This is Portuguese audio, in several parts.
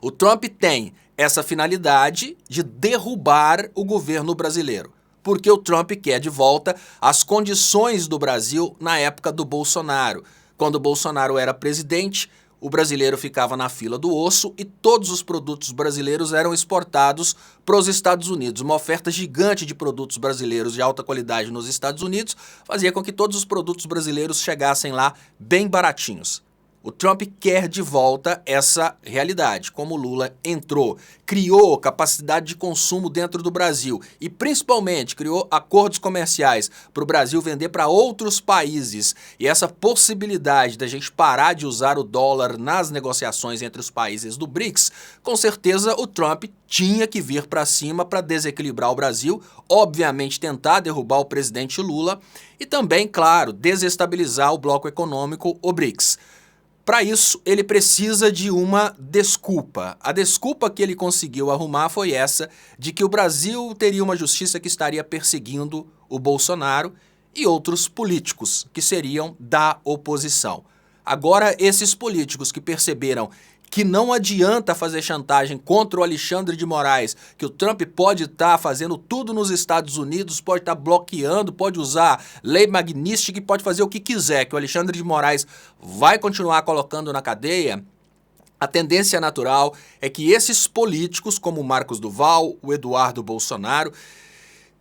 O Trump tem essa finalidade de derrubar o governo brasileiro, porque o Trump quer de volta as condições do Brasil na época do Bolsonaro. Quando o Bolsonaro era presidente, o brasileiro ficava na fila do osso e todos os produtos brasileiros eram exportados para os Estados Unidos. Uma oferta gigante de produtos brasileiros de alta qualidade nos Estados Unidos fazia com que todos os produtos brasileiros chegassem lá bem baratinhos. O Trump quer de volta essa realidade. Como o Lula entrou, criou capacidade de consumo dentro do Brasil e principalmente criou acordos comerciais para o Brasil vender para outros países. E essa possibilidade da gente parar de usar o dólar nas negociações entre os países do BRICS, com certeza o Trump tinha que vir para cima para desequilibrar o Brasil, obviamente tentar derrubar o presidente Lula e também, claro, desestabilizar o bloco econômico, o BRICS. Para isso, ele precisa de uma desculpa. A desculpa que ele conseguiu arrumar foi essa, de que o Brasil teria uma justiça que estaria perseguindo o Bolsonaro e outros políticos que seriam da oposição. Agora, esses políticos que perceberam que não adianta fazer chantagem contra o Alexandre de Moraes, que o Trump pode estar fazendo tudo nos Estados Unidos, pode estar bloqueando, pode usar lei Magnitsky, pode fazer o que quiser, que o Alexandre de Moraes vai continuar colocando na cadeia. A tendência natural é que esses políticos, como o Marcos Duval, o Eduardo Bolsonaro,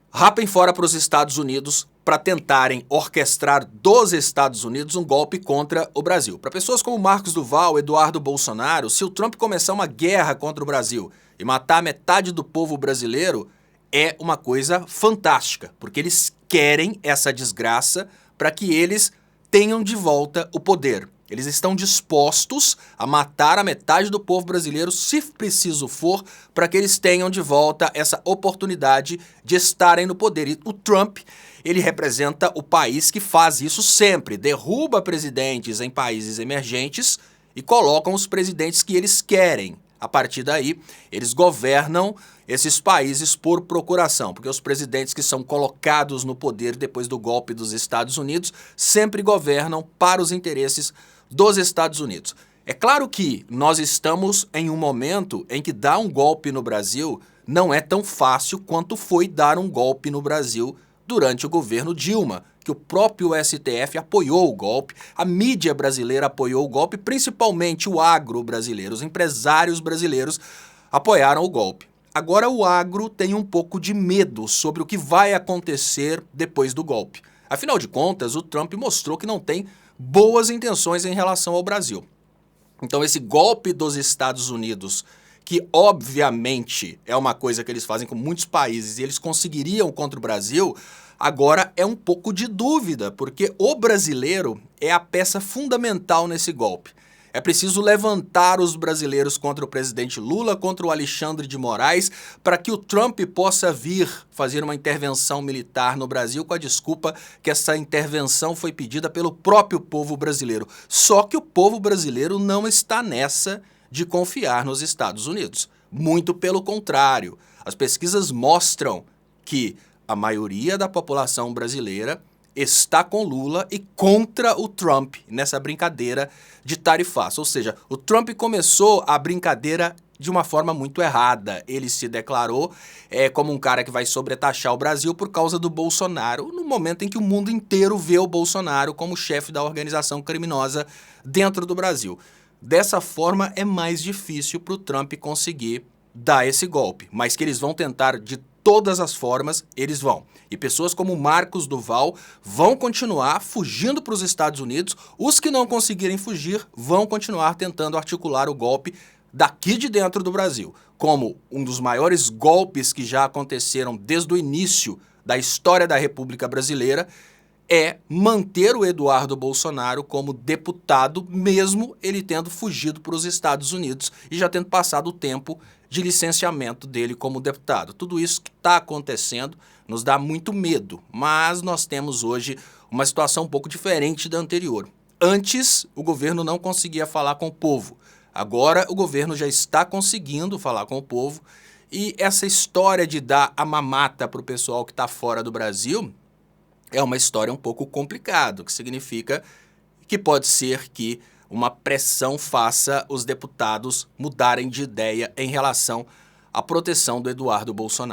rapem fora para os Estados Unidos para tentarem orquestrar dos Estados Unidos um golpe contra o Brasil. Para pessoas como Marcos Duval, Eduardo Bolsonaro, se o Trump começar uma guerra contra o Brasil e matar metade do povo brasileiro, é uma coisa fantástica, porque eles querem essa desgraça para que eles tenham de volta o poder. Eles estão dispostos a matar a metade do povo brasileiro, se preciso for, para que eles tenham de volta essa oportunidade de estarem no poder. E o Trump, ele representa o país que faz isso sempre, derruba presidentes em países emergentes e colocam os presidentes que eles querem. A partir daí, eles governam esses países por procuração, porque os presidentes que são colocados no poder depois do golpe dos Estados Unidos sempre governam para os interesses dos Estados Unidos. É claro que nós estamos em um momento em que dar um golpe no Brasil não é tão fácil quanto foi dar um golpe no Brasil durante o governo Dilma, que o próprio STF apoiou o golpe, a mídia brasileira apoiou o golpe, principalmente o agro brasileiro, os empresários brasileiros apoiaram o golpe. Agora o agro tem um pouco de medo sobre o que vai acontecer depois do golpe. Afinal de contas, o Trump mostrou que não tem boas intenções em relação ao Brasil. Então esse golpe dos Estados Unidos, que obviamente é uma coisa que eles fazem com muitos países e eles conseguiriam contra o Brasil, agora é um pouco de dúvida, porque o brasileiro é a peça fundamental nesse golpe. É preciso levantar os brasileiros contra o presidente Lula, contra o Alexandre de Moraes, para que o Trump possa vir fazer uma intervenção militar no Brasil com a desculpa que essa intervenção foi pedida pelo próprio povo brasileiro. Só que o povo brasileiro não está nessa de confiar nos Estados Unidos. Muito pelo contrário. As pesquisas mostram que a maioria da população brasileira está com Lula e contra o Trump nessa brincadeira de tarifaço. Ou seja, o Trump começou a brincadeira de uma forma muito errada. Ele se declarou como um cara que vai sobretaxar o Brasil por causa do Bolsonaro, no momento em que o mundo inteiro vê o Bolsonaro como chefe da organização criminosa dentro do Brasil. Dessa forma, é mais difícil para o Trump conseguir dar esse golpe, mas que eles vão tentar de todas as formas, eles vão. E pessoas como Marcos Duval vão continuar fugindo para os Estados Unidos. Os que não conseguirem fugir vão continuar tentando articular o golpe daqui de dentro do Brasil. Como um dos maiores golpes que já aconteceram desde o início da história da República Brasileira é manter o Eduardo Bolsonaro como deputado, mesmo ele tendo fugido para os Estados Unidos e já tendo passado o tempo de licenciamento dele como deputado. Tudo isso que está acontecendo nos dá muito medo, mas nós temos hoje uma situação um pouco diferente da anterior. Antes, o governo não conseguia falar com o povo. Agora, o governo já está conseguindo falar com o povo e essa história de dar a mamata para o pessoal que está fora do Brasil é uma história um pouco complicada, o que significa que pode ser que uma pressão faça os deputados mudarem de ideia em relação à proteção do Eduardo Bolsonaro.